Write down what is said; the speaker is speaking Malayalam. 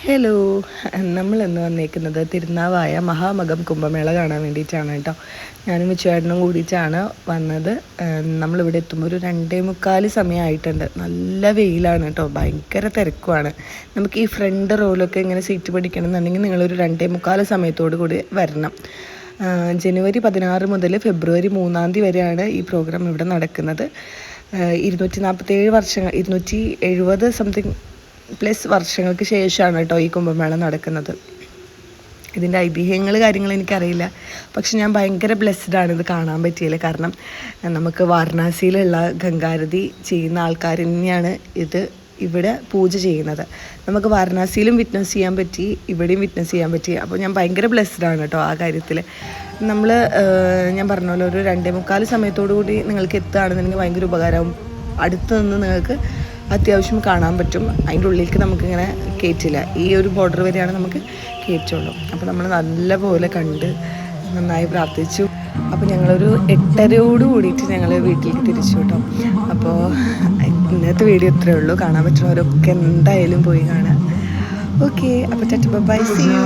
ഹലോ, നമ്മളിന്ന് വന്നേക്കുന്നത് തിരുനാവായ മഹാമകം കുംഭമേള കാണാൻ വേണ്ടിയിട്ടാണ് കേട്ടോ. ഞാനും ചേട്ടനും കൂടിയിട്ടാണ് വന്നത്. നമ്മളിവിടെ എത്തുമ്പോൾ ഒരു 2:45 സമയമായിട്ടുണ്ട്. നല്ല വെയിലാണ് കേട്ടോ, ഭയങ്കര തിരക്കുമാണ്. നമുക്ക് ഈ ഫ്രണ്ട് റോയിലൊക്കെ ഇങ്ങനെ സീറ്റ് പിടിക്കണം എന്നുണ്ടെങ്കിൽ നിങ്ങളൊരു 2:45 സമയത്തോടു കൂടി വരണം. ജനുവരി 16 മുതൽ ഫെബ്രുവരി 3 വരെയാണ് ഈ പ്രോഗ്രാം ഇവിടെ നടക്കുന്നത്. 247 വർഷങ്ങൾ 270 സംതിങ് പ്ലസ് വർഷങ്ങൾക്ക് ശേഷമാണ് കേട്ടോ ഈ കുംഭമേള നടക്കുന്നത്. ഇതിൻ്റെ ഐതിഹ്യങ്ങൾ കാര്യങ്ങൾ എനിക്കറിയില്ല, പക്ഷെ ഞാൻ ഭയങ്കര ബ്ലെസ്ഡാണ് ഇത് കാണാൻ പറ്റിയത്. കാരണം നമുക്ക് വാരണാസിയിലുള്ള ഗംഗാരതി ചെയ്യുന്ന ആൾക്കാർ തന്നെയാണ് ഇവിടെ പൂജ ചെയ്യുന്നത്. നമുക്ക് വാരണാസിയിലും വിറ്റ്നസ് ചെയ്യാൻ പറ്റി, ഇവിടെയും വിറ്റ്നസ് ചെയ്യാൻ പറ്റി. അപ്പോൾ ഞാൻ ഭയങ്കര ബ്ലെസ്ഡാണ് കേട്ടോ ആ കാര്യത്തിൽ. ഞാൻ പറഞ്ഞ പോലെ ഒരു 2:45 സമയത്തോടു കൂടി നിങ്ങൾക്ക് എത്തുകയാണെന്നുണ്ടെങ്കിൽ ഭയങ്കര ഉപകാരമാവും. അടുത്ത് നിന്ന് നിങ്ങൾക്ക് അത്യാവശ്യം കാണാൻ പറ്റും. അതിൻ്റെ ഉള്ളിലേക്ക് നമുക്കിങ്ങനെ കയറ്റില്ല, ഈ ഒരു ബോർഡർ വരെയാണ് നമുക്ക് കയറ്റുള്ളൂ. അപ്പോൾ നമ്മൾ നല്ലപോലെ കണ്ട് നന്നായി പ്രാർത്ഥിച്ചു. അപ്പോൾ ഞങ്ങളൊരു 8:30 കൂടിയിട്ട് ഞങ്ങൾ വീട്ടിലേക്ക് തിരിച്ചു കേട്ടോ. അപ്പോൾ ഇന്നത്തെ വീഡിയോ ഇത്രയേ ഉള്ളൂ. കാണാൻ പറ്റുന്നവരൊക്കെ എന്തായാലും പോയി കാണാം. ഓക്കെ, അപ്പോൾ ബൈ, സീ യു.